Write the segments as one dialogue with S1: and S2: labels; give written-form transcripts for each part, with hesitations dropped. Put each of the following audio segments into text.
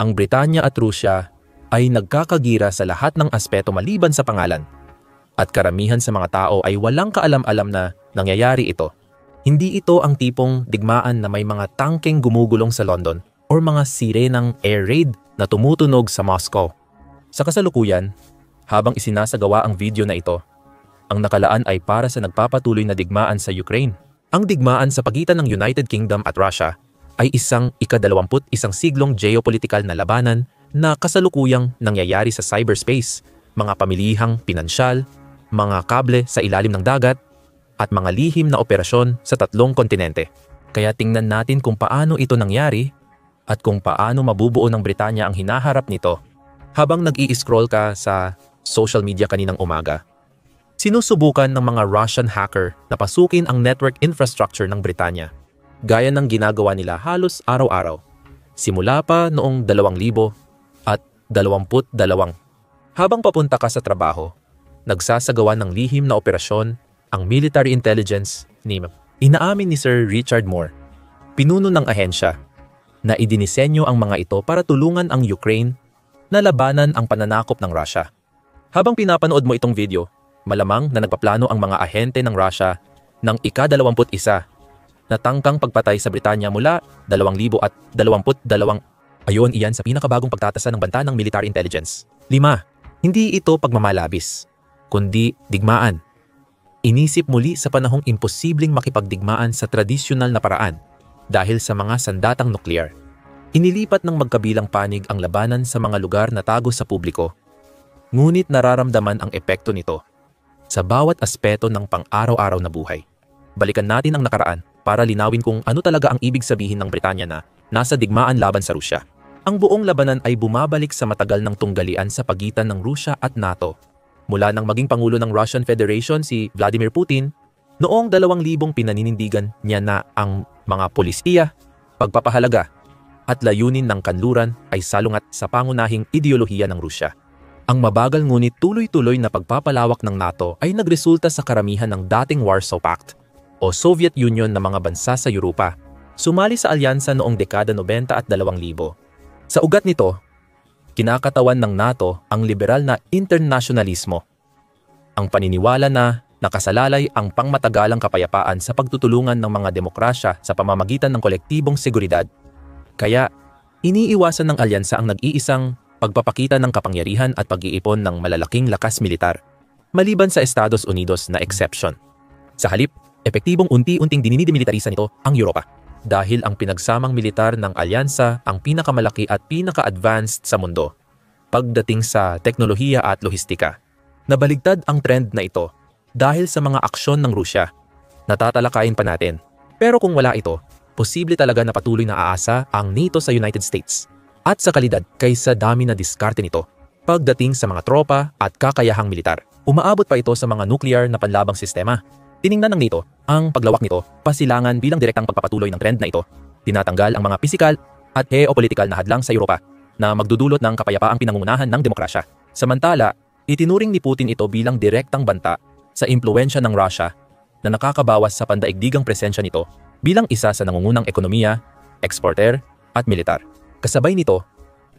S1: ang Britanya at Rusya ay nagkakagira sa lahat ng aspeto maliban sa pangalan. At karamihan sa mga tao ay walang kaalam-alam na nangyayari ito. Hindi ito ang tipong digmaan na may mga tangkeng gumugulong sa London or mga sirenang air raid na tumutunog sa Moscow. Sa kasalukuyan, habang isinasagawa ang video na ito, ang nakalaan ay para sa nagpapatuloy na digmaan sa Ukraine. Ang digmaan sa pagitan ng United Kingdom at Russia ay isang ika-21 siglong geopolitikal na labanan na kasalukuyang nangyayari sa cyberspace, mga pamilihang pinansyal, mga kable sa ilalim ng dagat, at mga lihim na operasyon sa 3 kontinente. Kaya tingnan natin kung paano ito nangyari at kung paano mabubuo ng Britanya ang hinaharap nito habang nag-i-scroll ka sa social media kaninang umaga. Sinusubukan ng mga Russian hacker na pasukin ang network infrastructure ng Britanya, gaya ng ginagawa nila halos araw-araw, simula pa noong 2022. Habang papunta ka sa trabaho, nagsasagawa ng lihim na operasyon ang military intelligence ni inaamin ni Sir Richard Moore, pinuno ng ahensya, na idinisenyo ang mga ito para tulungan ang Ukraine na labanan ang pananakop ng Russia. Habang pinapanood mo itong video, malamang na nagpaplano ang mga ahente ng Russia ng ika-21 na tangkang pagpatay sa Britanya mula 2022. Ayon iyan sa pinakabagong pagtatasa ng banta ng military intelligence. 5. Hindi ito pagmamalabis, kundi digmaan. Inisip muli sa panahong imposibleng makipagdigmaan sa tradisyonal na paraan dahil sa mga sandatang nuklear. Inilipat ng magkabilang panig ang labanan sa mga lugar na tago sa publiko. Ngunit nararamdaman ang epekto nito sa bawat aspeto ng pang-araw-araw na buhay. Balikan natin ang nakaraan para linawin kung ano talaga ang ibig sabihin ng Britanya na nasa digmaan laban sa Rusya. Ang buong labanan ay bumabalik sa matagal ng tunggalian sa pagitan ng Rusya at NATO. Mula nang maging Pangulo ng Russian Federation si Vladimir Putin, noong 2000 pinaninindigan niya na ang mga polisiya, pagpapahalaga at layunin ng kanluran ay salungat sa pangunahing ideolohiya ng Rusya. Ang mabagal ngunit tuloy-tuloy na pagpapalawak ng NATO ay nagresulta sa karamihan ng dating Warsaw Pact o Soviet Union na mga bansa sa Europa, sumali sa alyansa noong dekada 90 at 2000. Sa ugat nito, kinakatawan ng NATO ang liberal na internasyonalismo, ang paniniwala na nakasalalay ang pangmatagalang kapayapaan sa pagtutulungan ng mga demokrasya sa pamamagitan ng kolektibong seguridad. Kaya, iniiwasan ng alyansa ang nag-iisang pagpapakita ng kapangyarihan at pag-iipon ng malalaking lakas militar, maliban sa Estados Unidos na exception. Sa halip, epektibong unti-unting dinidimilitarisa nito ang Europa dahil ang pinagsamang militar ng alyansa ang pinakamalaki at pinaka-advanced sa mundo pagdating sa teknolohiya at lohistika. Nabaligtad ang trend na ito dahil sa mga aksyon ng Rusya. Natatalakayin pa natin. Pero kung wala ito, posible talaga na patuloy na aasa ang NATO sa United States at sa kalidad kaysa dami na diskarte nito pagdating sa mga tropa at kakayahang militar. Umaabot pa ito sa mga nuclear na panlabang sistema. Tiningnan ng NATO ang paglawak nito pasilangan bilang direktang pagpapatuloy ng trend na ito. Tinatanggal ang mga pisikal at geopolitikal na hadlang sa Europa na magdudulot ng kapayapaang pinangungunahan ng demokrasya. Samantala, itinuring ni Putin ito bilang direktang banta sa impluwensya ng Russia na nakakabawas sa pandaigdigang presensya nito bilang isa sa nangungunang ekonomiya, exporter at militar. Kasabay nito,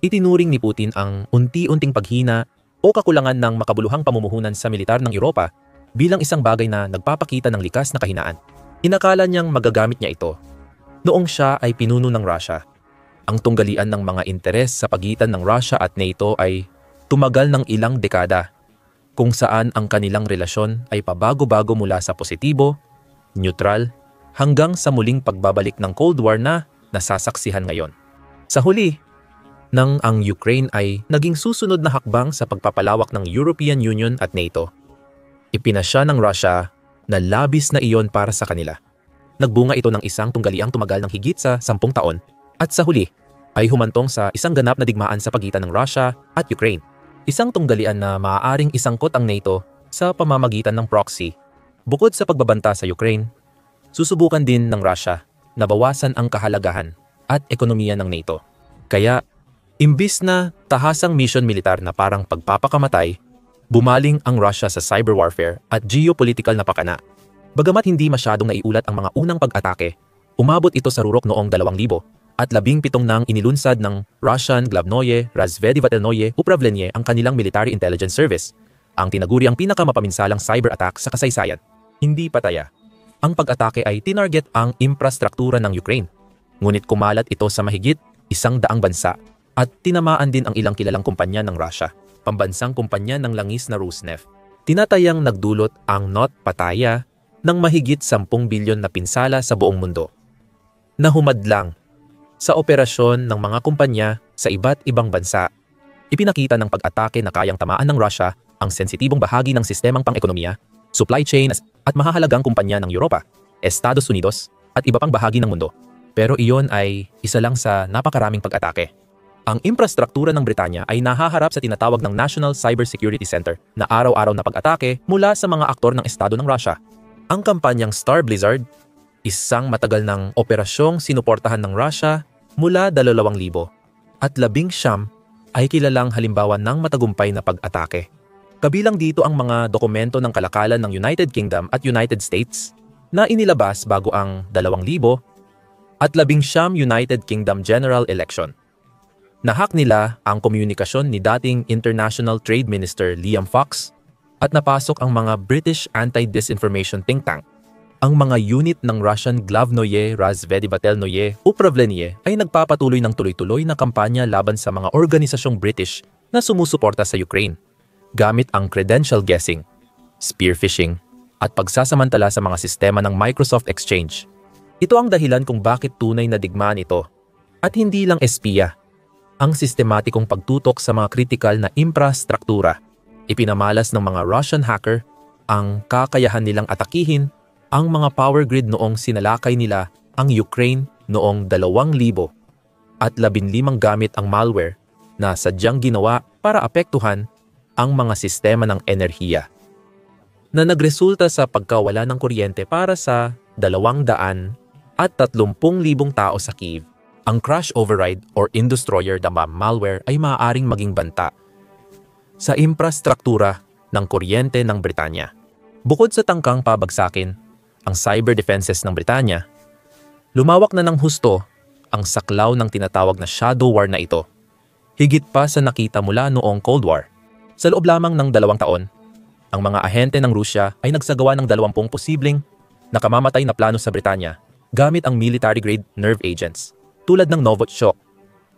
S1: itinuring ni Putin ang unti-unting paghina o kakulangan ng makabuluhang pamumuhunan sa militar ng Europa bilang isang bagay na nagpapakita ng likas na kahinaan. Inakala niyang magagamit niya ito noong siya ay pinuno ng Russia. Ang tunggalian ng mga interes sa pagitan ng Russia at NATO ay tumagal ng ilang dekada, kung saan ang kanilang relasyon ay pabago-bago mula sa positibo, neutral, hanggang sa muling pagbabalik ng Cold War na nasasaksihan ngayon. Sa huli, nang ang Ukraine ay naging susunod na hakbang sa pagpapalawak ng European Union at NATO, ipinasya ng Russia na labis na iyon para sa kanila. Nagbunga ito ng isang tunggaliang tumagal ng higit sa 10 taon at sa huli ay humantong sa isang ganap na digmaan sa pagitan ng Russia at Ukraine. Isang tunggalian na maaaring isangkot ang NATO sa pamamagitan ng proxy. Bukod sa pagbabanta sa Ukraine, susubukan din ng Russia na bawasan ang kahalagahan at ekonomiya ng NATO. Kaya, imbis na tahasang mission militar na parang pagpapakamatay, bumaling ang Russia sa cyber warfare at geopolitical na pakana. Bagamat hindi masyadong naiulat ang mga unang pag-atake, umabot ito sa rurok noong 2000 at 17 nang inilunsad ng Russian Glavnoye Razvedivatelnoye Upravlenie ang kanilang Military Intelligence Service, ang tinaguri ang pinakamapaminsalang cyber attack sa kasaysayan. Hindi pataya. Ang pag-atake ay tinarget ang infrastruktura ng Ukraine, ngunit kumalat ito sa mahigit 100 bansa at tinamaan din ang ilang kilalang kumpanya ng Russia, pambansang kumpanya ng langis na Rosneft. Tinatayang nagdulot ang pataya ng mahigit 10 bilyon na pinsala sa buong mundo, na humadlang sa operasyon ng mga kumpanya sa iba't ibang bansa. Ipinakita ng pag-atake na kayang tamaan ng Russia ang sensitibong bahagi ng sistemang pang-ekonomiya, supply chain at mahahalagang kumpanya ng Europa, Estados Unidos at iba pang bahagi ng mundo. Pero iyon ay isa lang sa napakaraming pag-atake. Ang infrastruktura ng Britanya ay nahaharap sa tinatawag ng National Cybersecurity Center na araw-araw na pag-atake mula sa mga aktor ng Estado ng Russia. Ang kampanyang Star Blizzard, isang matagal ng operasyong sinuportahan ng Russia mula 2000 at 19 ay kilalang halimbawa ng matagumpay na pag-atake. Kabilang dito ang mga dokumento ng kalakalan ng United Kingdom at United States na inilabas bago ang 2000 at 19 United Kingdom General Election. Nahack nila ang komunikasyon ni dating International Trade Minister Liam Fox at napasok ang mga British anti-disinformation think tank. Ang mga unit ng Russian Glavnoye Razvedivatelnoye Upravlenie ay nagpapatuloy ng tuloy-tuloy na kampanya laban sa mga organisasyong British na sumusuporta sa Ukraine, gamit ang credential guessing, spear phishing, at pagsasamantala sa mga sistema ng Microsoft Exchange. Ito ang dahilan kung bakit tunay na digmaan ito, at hindi lang espiya, ang sistematikong pagtutok sa mga kritikal na infrastruktura. Ipinamalas ng mga Russian hacker ang kakayahan nilang atakihin ang mga power grid noong sinalakay nila ang Ukraine noong 2000 at 15 gamit ang malware na sadyang ginawa para apektuhan ang mga sistema ng enerhiya, na nagresulta sa pagkawala ng kuryente para sa 230,000 tao sa Kyiv. Ang crash override or indestroyer na malware ay maaaring maging banta sa infrastruktura ng kuryente ng Britanya. Bukod sa tangkang pabagsakin ang cyber defenses ng Britanya, lumawak na ng husto ang saklaw ng tinatawag na shadow war na ito, higit pa sa nakita mula noong Cold War. Sa loob lamang ng 2 taon, ang mga ahente ng Rusya ay nagsagawa ng 20 posibleng nakamamatay na plano sa Britanya gamit ang military-grade nerve agents, tulad ng Novichok,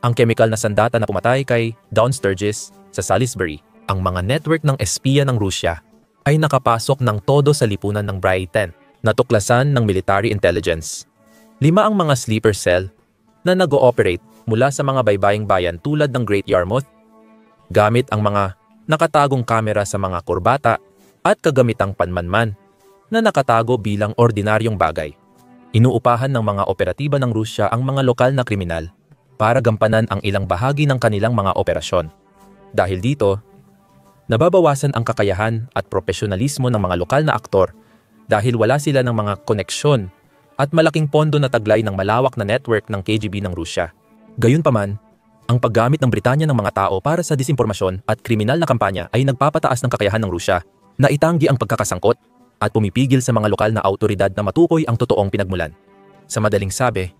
S1: ang chemical na sandata na pumatay kay Dawn Sturgis sa Salisbury. Ang mga network ng espiya ng Rusya ay nakapasok ng todo sa lipunan ng Brighton, natuklasan ng military intelligence. 5 ang mga sleeper cell na nag-ooperate mula sa mga baybaying bayan tulad ng Great Yarmouth, gamit ang mga nakatagong kamera sa mga kurbata at kagamitang panmanman na nakatago bilang ordinaryong bagay. Inuupahan ng mga operatiba ng Rusya ang mga lokal na kriminal para gampanan ang ilang bahagi ng kanilang mga operasyon. Dahil dito, nababawasan ang kakayahan at profesionalismo ng mga lokal na aktor dahil wala sila ng mga koneksyon at malaking pondo na taglay ng malawak na network ng KGB ng Rusya. Gayunpaman, ang paggamit ng Britanya ng mga tao para sa disinformasyon at kriminal na kampanya ay nagpapataas ng kakayahan ng Rusya na itanggi ang pagkakasangkot at pumipigil sa mga lokal na awtoridad na matukoy ang totoong pinagmulan. Sa madaling sabi,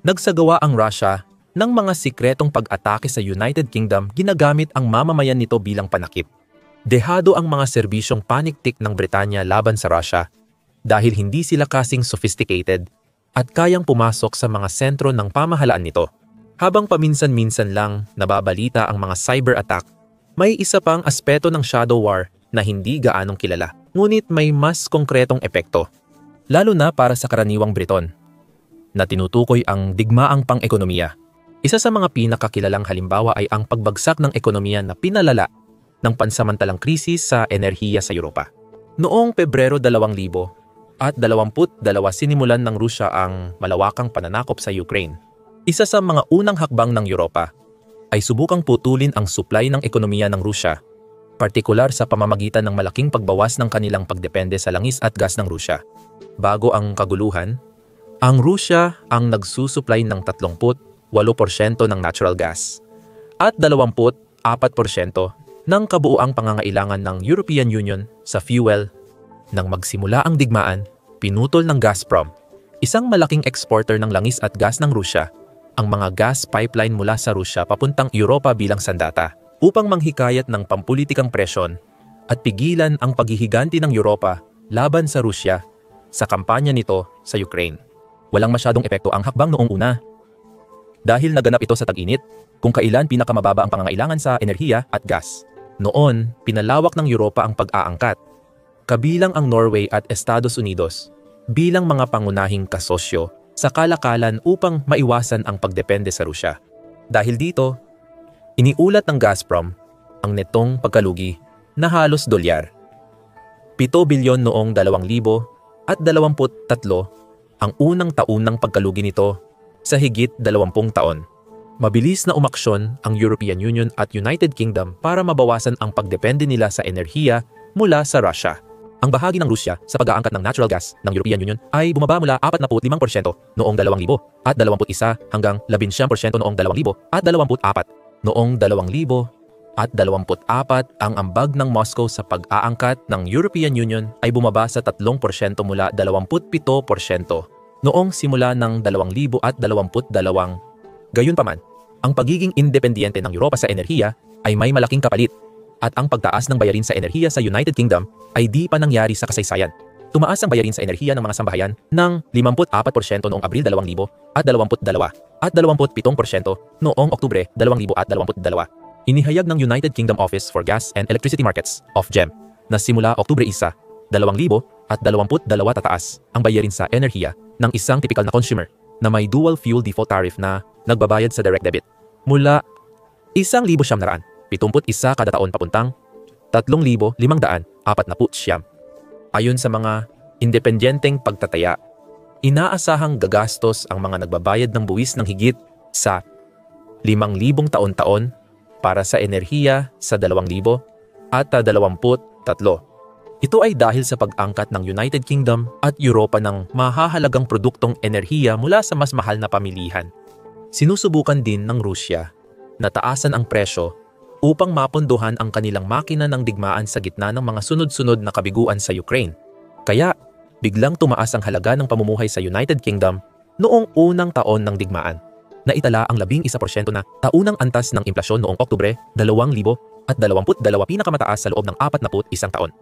S1: nagsagawa ang Rusya ng mga sikretong pag-atake sa United Kingdom ginagamit ang mamamayan nito bilang panakip. Dehado ang mga serbisyong paniktik ng Britanya laban sa Russia dahil hindi sila kasing sophisticated at kayang pumasok sa mga sentro ng pamahalaan nito. Habang paminsan-minsan lang nababalita ang mga cyber attack, may isa pang aspeto ng shadow war na hindi gaanong kilala, ngunit may mas konkretong epekto, lalo na para sa karaniwang Briton, na tinutukoy ang digmaang pang-ekonomiya. Isa sa mga pinakakilalang halimbawa ay ang pagbagsak ng ekonomiya na pinalala ng pansamantalang krisis sa enerhiya sa Europa. Noong Pebrero 2022 sinimulan ng Rusya ang malawakang pananakop sa Ukraine. Isa sa mga unang hakbang ng Europa ay subukang putulin ang supply ng ekonomiya ng Rusya, partikular sa pamamagitan ng malaking pagbawas ng kanilang pagdepende sa langis at gas ng Rusya. Bago ang kaguluhan, ang Rusya ang nagsusupply ng 38% ng natural gas at 24% ng kabuuang pangangailangan ng European Union sa fuel. Nang magsimula ang digmaan, pinutol ng Gazprom, isang malaking exporter ng langis at gas ng Rusya, ang mga gas pipeline mula sa Rusya papuntang Europa bilang sandata upang manghikayat ng pampulitikang presyon at pigilan ang paghihiganti ng Europa laban sa Rusya sa kampanya nito sa Ukraine. Walang masyadong epekto ang hakbang noong una dahil naganap ito sa tag-init kung kailan pinakamababa ang pangangailangan sa enerhiya at gas. Noon, pinalawak ng Europa ang pag-aangkat, kabilang ang Norway at Estados Unidos bilang mga pangunahing kasosyo sa kalakalan upang maiwasan ang pagdepende sa Rusya. Dahil dito, iniulat ng Gazprom ang netong pagkalugi na halos dolyar. 7 bilyon noong 2023 ang unang taon ng pagkalugi nito sa higit 20 taon. Mabilis na umaksyon ang European Union at United Kingdom para mabawasan ang pagdepende nila sa enerhiya mula sa Russia. Ang bahagi ng Rusya sa pag-aangkat ng natural gas ng European Union ay bumaba mula 45% noong 2000 at 21 hanggang 11% noong 2024. Noong 2024 ang ambag ng Moscow sa pag-aangkat ng European Union ay bumaba sa 3% mula 27% noong simula ng 2022. Gayunpaman, ang pagiging independyente ng Europa sa enerhiya ay may malaking kapalit at ang pagtaas ng bayarin sa enerhiya sa United Kingdom ay di pa nangyari sa kasaysayan. Tumaas ang bayarin sa enerhiya ng mga sambahayan ng 54% noong Abril 2022 at 27% noong Oktubre 2022. Inihayag ng United Kingdom Office for Gas and Electricity Markets (Ofgem) na simula Oktubre 1, 2022 tataas ang bayarin sa enerhiya ng isang typical na consumer na may dual fuel default tariff na nagbabayad sa direct debit mula 1,771 kada taon papuntang 3,549. Ayon sa mga independenteng pagtataya, inaasahang gagastos ang mga nagbabayad ng buwis ng higit sa 5,000 taon-taon para sa enerhiya sa 2023. Ito ay dahil sa pag-angkat ng United Kingdom at Europa ng mahahalagang produktong enerhiya mula sa mas mahal na pamilihan. Sinusubukan din ng Rusya na taasan ang presyo upang mapondohan ang kanilang makina ng digmaan sa gitna ng mga sunod-sunod na kabiguan sa Ukraine. Kaya, biglang tumaas ang halaga ng pamumuhay sa United Kingdom noong unang taon ng digmaan. Naitala ang 11% na taunang antas ng implasyon noong Oktubre 2022, pinakamataas sa loob ng 41 taon.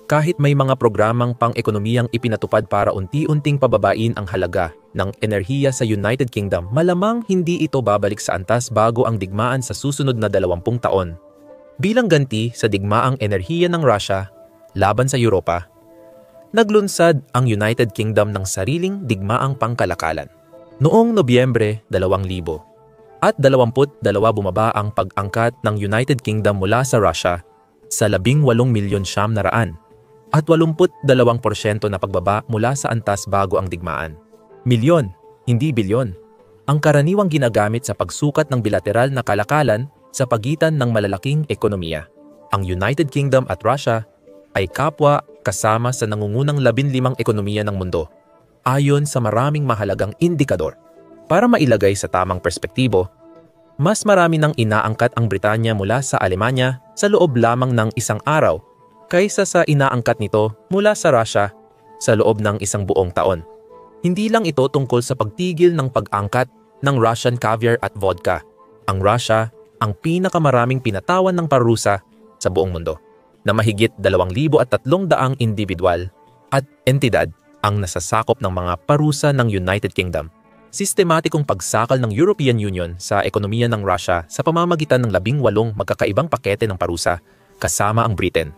S1: Kahit may mga programang pang-ekonomiyang ipinatupad para unti-unting pababain ang halaga ng enerhiya sa United Kingdom, malamang hindi ito babalik sa antas bago ang digmaan sa susunod na 20 taon. Bilang ganti sa digmaang enerhiya ng Russia laban sa Europa, naglunsad ang United Kingdom ng sariling digmaang pangkalakalan. Noong Nobyembre 2000 at 22 bumaba ang pag-angkat ng United Kingdom mula sa Russia sa 18,700,000 at 82% na pagbaba mula sa antas bago ang digmaan. Milyon, hindi bilyon, ang karaniwang ginagamit sa pagsukat ng bilateral na kalakalan sa pagitan ng malalaking ekonomiya. Ang United Kingdom at Russia ay kapwa kasama sa nangungunang 15 ekonomiya ng mundo, ayon sa maraming mahalagang indikador. Para mailagay sa tamang perspektibo, mas marami nang inaangkat ang Britanya mula sa Alemanya sa loob lamang ng isang araw kaysa sa inaangkat nito mula sa Russia sa loob ng isang buong taon. Hindi lang ito tungkol sa pagtigil ng pag-angkat ng Russian caviar at vodka. Ang Russia ang pinakamaraming pinatawan ng parusa sa buong mundo, na mahigit 2,300 individual at entidad ang nasasakop ng mga parusa ng United Kingdom. Sistematikong pagsakal ng European Union sa ekonomiya ng Russia sa pamamagitan ng 18 magkakaibang pakete ng parusa kasama ang Britain,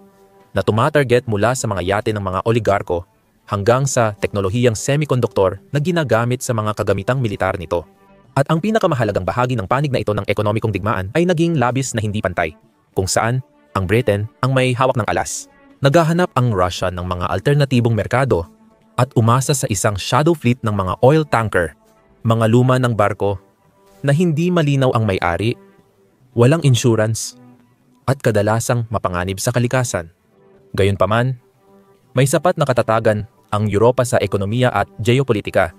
S1: na tumatarget mula sa mga yate ng mga oligarko hanggang sa teknolohiyang semikonduktor na ginagamit sa mga kagamitang militar nito. At ang pinakamahalagang bahagi ng panig na ito ng ekonomikong digmaan ay naging labis na hindi pantay, kung saan ang Britain ang may hawak ng alas. Naghahanap ang Russia ng mga alternatibong merkado at umasa sa isang shadow fleet ng mga oil tanker, mga luma ng barko na hindi malinaw ang may-ari, walang insurance, at kadalasang mapanganib sa kalikasan. Gayunpaman, may sapat na katatagan ang Europa sa ekonomiya at geopolitika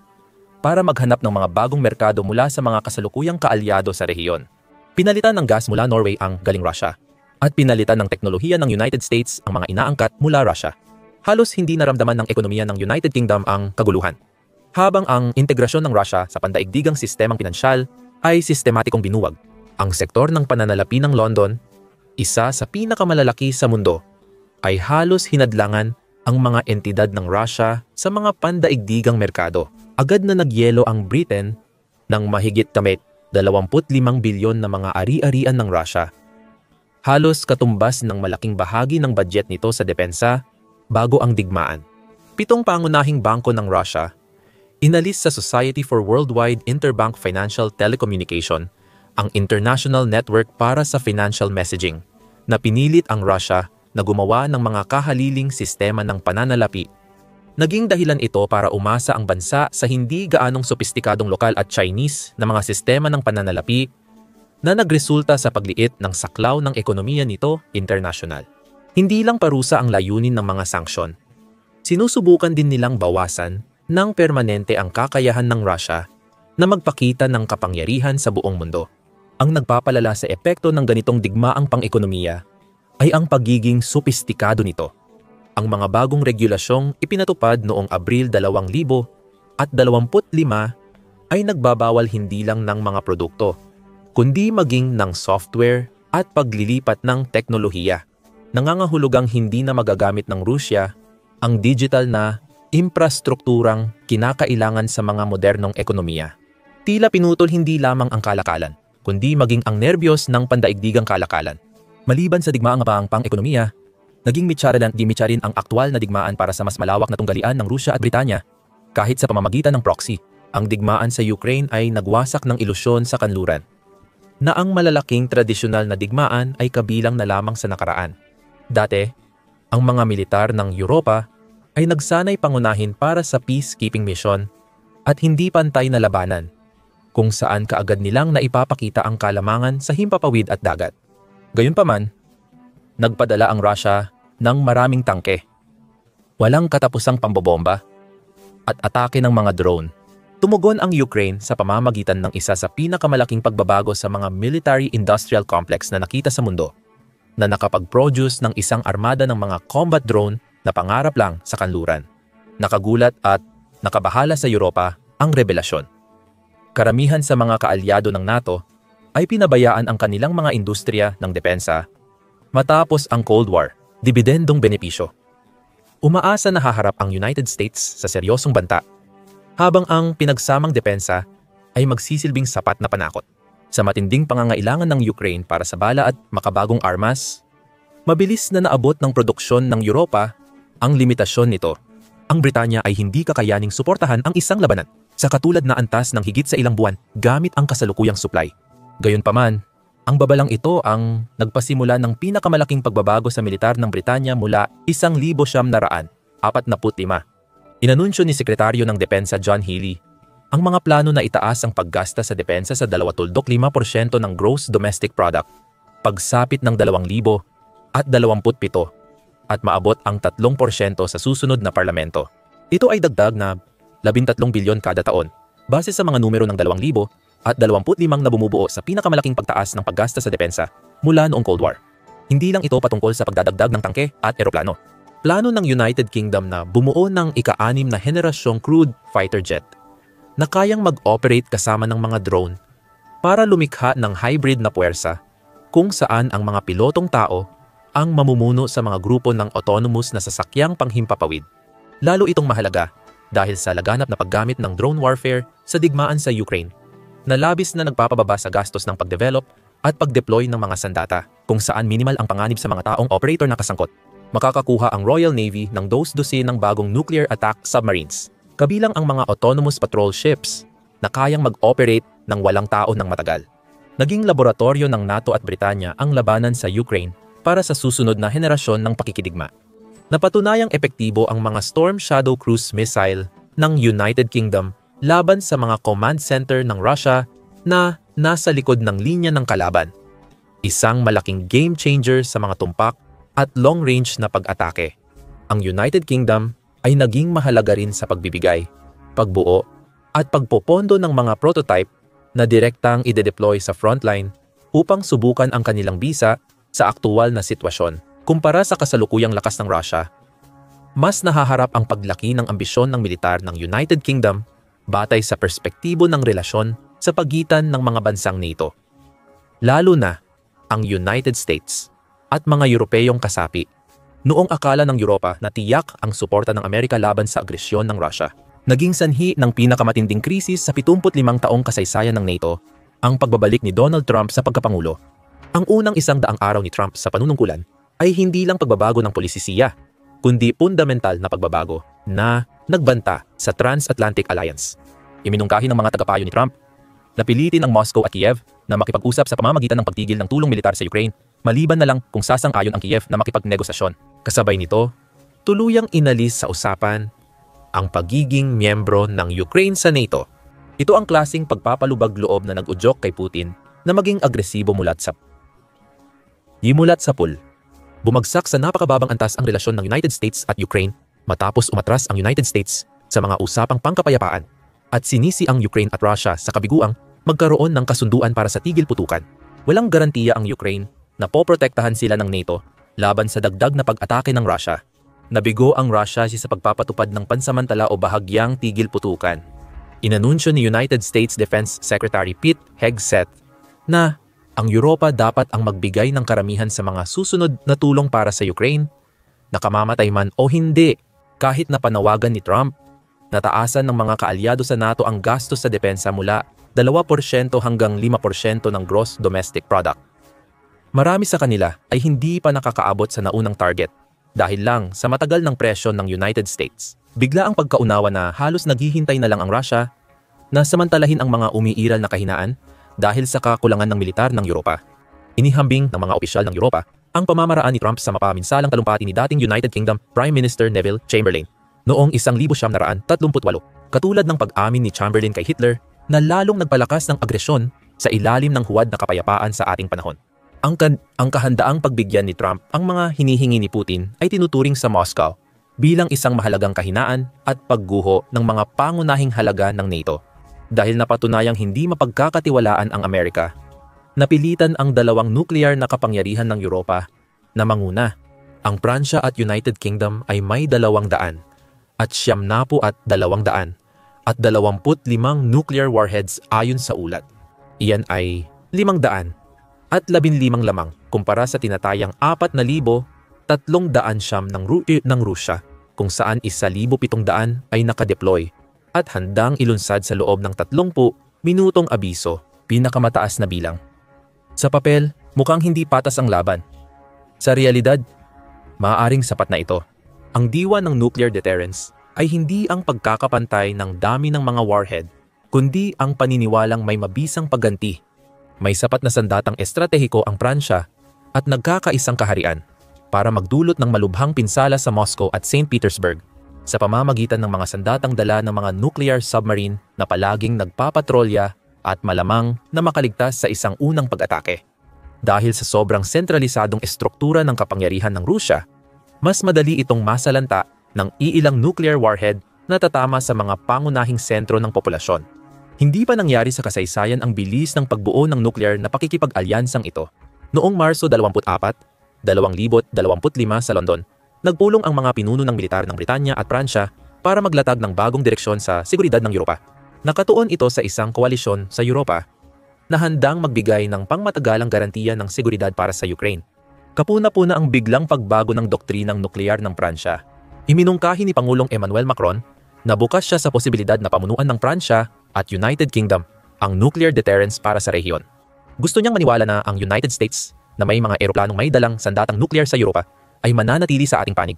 S1: para maghanap ng mga bagong merkado mula sa mga kasalukuyang kaalyado sa rehiyon. Pinalitan ng gas mula Norway ang galing Russia at pinalitan ng teknolohiya ng United States ang mga inaangkat mula Russia. Halos hindi naramdaman ng ekonomiya ng United Kingdom ang kaguluhan. habang ang integrasyon ng Russia sa pandaigdigang sistemang pinansyal ay sistematikong binuwag. Ang sektor ng pananalapi ng London, isa sa pinakamalalaki sa mundo, ay halos hinadlangan ang mga entidad ng Russia sa mga pandaigdigang merkado. Agad na nagyelo ang Britain ng mahigit kamit 25 bilyon na mga ari-arian ng Russia. Halos katumbas ng malaking bahagi ng budget nito sa depensa bago ang digmaan. 7 pangunahing bangko ng Russia inalis sa Society for Worldwide Interbank Financial Telecommunication ang international network para sa financial messaging na pinilit ang Russia na gumawa ng mga kahaliling sistema ng pananalapi. Naging dahilan ito para umasa ang bansa sa hindi gaanong sopistikadong lokal at Chinese na mga sistema ng pananalapi na nagresulta sa pagliit ng saklaw ng ekonomiya nito international. Hindi lang parusa ang layunin ng mga sanksyon. Sinusubukan din nilang bawasan ng permanente ang kakayahan ng Russia na magpakita ng kapangyarihan sa buong mundo. Ang nagpapalala sa epekto ng ganitong digmaang pang-ekonomiya ay ang pagiging sopistikado nito. Ang mga bagong regulasyong ipinatupad noong Abril 2025 ay nagbabawal hindi lang ng mga produkto, kundi maging ng software at paglilipat ng teknolohiya. Nangangahulugang hindi na magagamit ng Rusya ang digital na infrastrukturang kinakailangan sa mga modernong ekonomiya. Tila pinutol hindi lamang ang kalakalan, kundi maging ang nerbiyos ng pandaigdigang kalakalan. Maliban sa digmaang pang-ekonomiya, naging mitsa rin ang aktwal na digmaan para sa mas malawak na tunggalian ng Rusya at Britanya. Kahit sa pamamagitan ng proxy, ang digmaan sa Ukraine ay nagwasak ng ilusyon sa kanluran na ang malalaking tradisyonal na digmaan ay kabilang na lamang sa nakaraan. Dati, ang mga militar ng Europa ay nagsanay pangunahin para sa peacekeeping mission at hindi pantay na labanan, kung saan kaagad nilang naipapakita ang kalamangan sa himpapawid at dagat. Gayunpaman, nagpadala ang Russia ng maraming tangke, walang katapusang pambobomba, at atake ng mga drone. Tumugon ang Ukraine sa pamamagitan ng isa sa pinakamalaking pagbabago sa mga military-industrial complex na nakita sa mundo, na nakapag-produce ng isang armada ng mga combat drone na pangarap lang sa kanluran. Nakagulat at nakabahala sa Europa ang revelasyon. Karamihan sa mga kaalyado ng NATO ay pinabayaan ang kanilang mga industriya ng depensa matapos ang Cold War, dibidendong benepisyo. Umaasa na haharap ang United States sa seryosong banta, habang ang pinagsamang depensa ay magsisilbing sapat na panakot. Sa matinding pangangailangan ng Ukraine para sa bala at makabagong armas, mabilis na naabot ng produksyon ng Europa ang limitasyon nito. Ang Britanya ay hindi kakayaning suportahan ang isang labanan sa katulad na antas ng higit sa ilang buwan gamit ang kasalukuyang supply. Gayunpaman, ang babalang ito ang nagpasimula ng pinakamalaking pagbabago sa militar ng Britanya mula 1945. Inanunsyo ni Sekretaryo ng Depensa John Healey ang mga plano na itaas ang paggasta sa depensa sa 2.5% ng gross domestic product, pagsapit ng 2027 at maabot ang 3% sa susunod na parlamento. Ito ay dagdag na 13 bilyon kada taon base sa mga numero ng 2025 na bumubuo sa pinakamalaking pagtaas ng paggasta sa depensa mula noong Cold War. Hindi lang ito patungkol sa pagdadagdag ng tangke at eroplano. Plano ng United Kingdom na bumuo ng ika-6 na henerasyong crude fighter jet na kayang mag-operate kasama ng mga drone para lumikha ng hybrid na puwersa kung saan ang mga pilotong tao ang mamumuno sa mga grupo ng autonomous na sasakyang panghimpapawid. Lalo itong mahalaga dahil sa laganap na paggamit ng drone warfare sa digmaan sa Ukraine, na labis na nagpapababa sa gastos ng pagdevelop at pagdeploy ng mga sandata, kung saan minimal ang panganib sa mga taong operator na kasangkot. Makakakuha ang Royal Navy ng 12 ng bagong nuclear attack submarines, kabilang ang mga autonomous patrol ships na kayang mag-operate ng walang tao ng matagal. Naging laboratorio ng NATO at Britanya ang labanan sa Ukraine para sa susunod na henerasyon ng pakikidigma. Napatunayang epektibo ang mga Storm Shadow cruise missile ng United Kingdom laban sa mga command center ng Russia na nasa likod ng linya ng kalaban. Isang malaking game changer sa mga tumpak at long-range na pag-atake. Ang United Kingdom ay naging mahalaga rin sa pagbibigay, pagbuo, at pagpopondo ng mga prototype na direktang ide-deploy sa frontline upang subukan ang kanilang bisa sa aktual na sitwasyon. Kumpara sa kasalukuyang lakas ng Russia, mas nahaharap ang paglaki ng ambisyon ng militar ng United Kingdom batay sa perspektibo ng relasyon sa pagitan ng mga bansang NATO. Lalo na ang United States at mga Europeyong kasapi. Noong akala ng Europa na tiyak ang suporta ng Amerika laban sa agresyon ng Russia, naging sanhi ng pinakamatinding krisis sa 75 taong kasaysayan ng NATO ang pagbabalik ni Donald Trump sa pagkapangulo. Ang unang 100 araw ni Trump sa panunungkulan ay hindi lang pagbabago ng polisisiya, kundi fundamental na pagbabago na nagbanta sa Transatlantic Alliance. Iminungkahi ng mga tagapayo ni Trump na pilitin ang Moscow at Kiev na makipag-usap sa pamamagitan ng pagtigil ng tulong militar sa Ukraine, maliban na lang kung sasang-ayon ang Kiev na makipagnegosasyon. Kasabay nito, tuluyang inalis sa usapan ang pagiging miyembro ng Ukraine sa NATO. Ito ang klaseng pagpapalubag loob na nag-udyok kay Putin na maging agresibo mulat sa pool. Bumagsak sa napakababang antas ang relasyon ng United States at Ukraine matapos umatras ang United States sa mga usapang pangkapayapaan at sinisi ang Ukraine at Russia sa kabiguang magkaroon ng kasunduan para sa tigil putukan. Walang garantiya ang Ukraine na poprotektahan sila ng NATO laban sa dagdag na pag-atake ng Russia. Nabigo ang Russia sa pagpapatupad ng pansamantala o bahagyang tigil putukan. Inanunsyo ni United States Defense Secretary Pete Hegseth na ang Europa dapat ang magbigay ng karamihan sa mga susunod na tulong para sa Ukraine, nakamamatay man o hindi, kahit na panawagan ni Trump na taasan ng mga kaalyado sa NATO ang gastos sa depensa mula 2% hanggang 5% ng gross domestic product. Marami sa kanila ay hindi pa nakakaabot sa naunang target dahil lang sa matagal ng presyon ng United States. Bigla ang pagkaunawa na halos naghihintay na lang ang Russia na samantalahin ang mga umiiral na kahinaan dahil sa kakulangan ng militar ng Europa. Inihambing ng mga opisyal ng Europa ang pamamaraan ni Trump sa mapaminsalang talumpati ni dating United Kingdom Prime Minister Neville Chamberlain noong 1938, katulad ng pag-amin ni Chamberlain kay Hitler na lalong nagpalakas ng agresyon sa ilalim ng huwad na kapayapaan sa ating panahon. Ang kahandaang pagbigyan ni Trump ang mga hinihingi ni Putin ay tinuturing sa Moscow bilang isang mahalagang kahinaan at pagguho ng mga pangunahing halaga ng NATO. Dahil napatunayang hindi mapagkakatiwalaan ang Amerika, napilitan ang dalawang nuclear na kapangyarihan ng Europa na manguna. Ang Pransya at United Kingdom ay may 200 at 90 at 200 at 25 nuclear warheads ayon sa ulat. Iyan ay 500 at 15 lamang kumpara sa tinatayang 4,300 ng Rusya, kung saan 1,700 ay nakadeploy at handang ilunsad sa loob ng 30 minutong abiso, pinakamataas na bilang. Sa papel, mukhang hindi patas ang laban. Sa realidad, maaaring sapat na ito. Ang diwa ng nuclear deterrence ay hindi ang pagkakapantay ng dami ng mga warhead, kundi ang paniniwalang may mabisang pagganti. May sapat na sandatang estratehiko ang Pransya at nagkakaisang kaharian para magdulot ng malubhang pinsala sa Moscow at St. Petersburg sa pamamagitan ng mga sandatang dala ng mga nuclear submarine na palaging nagpapatrolya at malamang na makaligtas sa isang unang pag-atake. Dahil sa sobrang sentralisadong estruktura ng kapangyarihan ng Rusya, mas madali itong masalanta ng iilang nuclear warhead na tatama sa mga pangunahing sentro ng populasyon. Hindi pa nangyari sa kasaysayan ang bilis ng pagbuo ng nuclear na pakikipag-alyansang ito. Noong Marso 24, 2025 sa London, nagpulong ang mga pinuno ng militar ng Britanya at Pransya para maglatag ng bagong direksyon sa seguridad ng Europa. Nakatuon ito sa isang koalisyon sa Europa na handang magbigay ng pangmatagalang garantiya ng seguridad para sa Ukraine. Kapuna-puna ang biglang pagbago ng doktrinang nuklear ng Pransya. Iminungkahi ni Pangulong Emmanuel Macron na bukas siya sa posibilidad na pamunuan ng Pransya at United Kingdom ang nuclear deterrence para sa rehiyon. Gusto niyang maniwala na ang United States na may mga eroplanong may dalang sandatang nuclear sa Europa ay mananatili sa ating panig.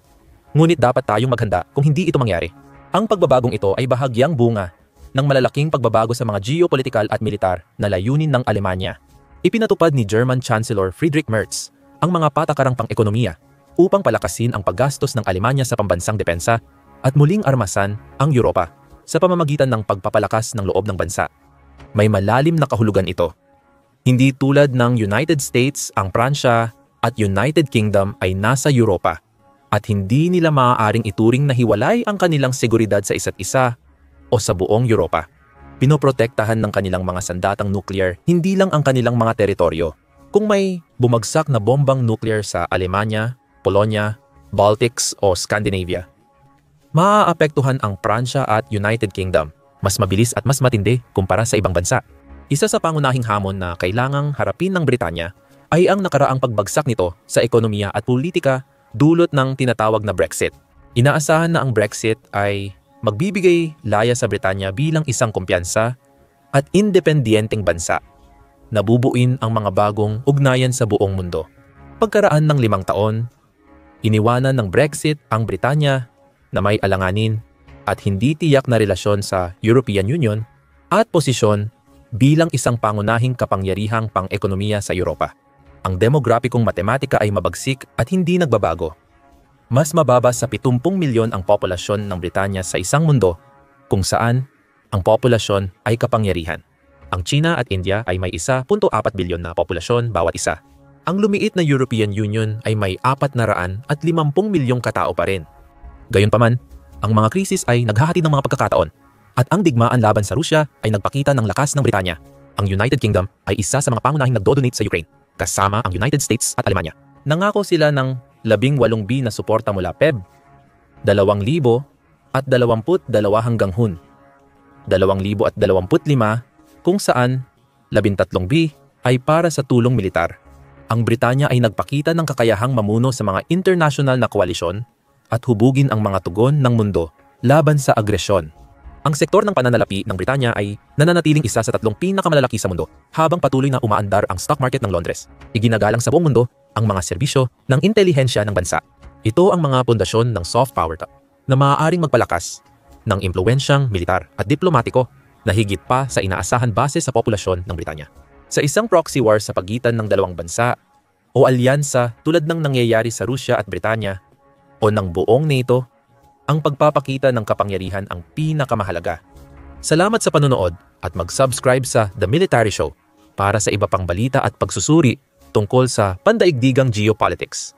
S1: Ngunit dapat tayong maghanda kung hindi ito mangyari. Ang pagbabagong ito ay bahagyang bunga ng malalaking pagbabago sa mga geopolitikal at militar na layunin ng Alemanya. Ipinatupad ni German Chancellor Friedrich Merz ang mga patakarang pang-ekonomiya upang palakasin ang paggastos ng Alemanya sa pambansang depensa at muling armasan ang Europa sa pamamagitan ng pagpapalakas ng loob ng bansa. May malalim na kahulugan ito. Hindi tulad ng United States, ang Pransya at United Kingdom ay nasa Europa at hindi nila maaaring ituring na hiwalay ang kanilang seguridad sa isa't isa o sa buong Europa. Pinoprotektahan ng kanilang mga sandatang nuclear hindi lang ang kanilang mga teritoryo. Kung may bumagsak na bombang nuclear sa Alemanya, Polonia, Baltics o Scandinavia, maaapektuhan ang Pransya at United Kingdom mas mabilis at mas matindi kumpara sa ibang bansa. Isa sa pangunahing hamon na kailangang harapin ng Britanya ay ang nakaraang pagbagsak nito sa ekonomiya at politika dulot ng tinatawag na Brexit. Inaasahan na ang Brexit ay magbibigay laya sa Britanya bilang isang kumpiyansa at independiyenteng bansa na bubuin ang mga bagong ugnayan sa buong mundo. Pagkaraan ng 5 taon, iniwanan ng Brexit ang Britanya na may alanganin at hindi tiyak na relasyon sa European Union at posisyon bilang isang pangunahing kapangyarihang pang-ekonomiya sa Europa. Ang demograpikong matematika ay mabagsik at hindi nagbabago. Mas mababa sa 70 milyon ang populasyon ng Britanya sa isang mundo kung saan ang populasyon ay kapangyarihan. Ang China at India ay may 1.4 bilyon na populasyon bawat isa. Ang lumiit na European Union ay may 450 milyong katao pa rin. Gayunpaman, ang mga krisis ay naghahatid ng mga pagkakataon at ang digmaan laban sa Rusya ay nagpakita ng lakas ng Britanya. Ang United Kingdom ay isa sa mga pangunahing nagdodonate sa Ukraine, kasama ang United States at Alemanya. Nangako sila ng 18 B na suporta mula PEB, 2,000 at 22 hanggang HUN, 2025 kung saan 13 B ay para sa tulong militar. Ang Britanya ay nagpakita ng kakayahang mamuno sa mga international na koalisyon at hubugin ang mga tugon ng mundo laban sa agresyon. Ang sektor ng pananalapi ng Britanya ay nananatiling isa sa 3 pinakamalalaki sa mundo habang patuloy na umaandar ang stock market ng Londres. Iginagalang sa buong mundo ang mga serbisyo ng intelihensya ng bansa. Ito ang mga pundasyon ng soft power na maaaring magpalakas ng impluwensyang militar at diplomatiko na higit pa sa inaasahan base sa populasyon ng Britanya. Sa isang proxy war sa pagitan ng dalawang bansa o alyansa tulad ng nangyayari sa Rusya at Britanya o ng buong NATO, ang pagpapakita ng kapangyarihan ang pinakamahalaga. Salamat sa panonood at mag-subscribe sa The Military Show para sa iba pang balita at pagsusuri tungkol sa pandaigdigang geopolitics.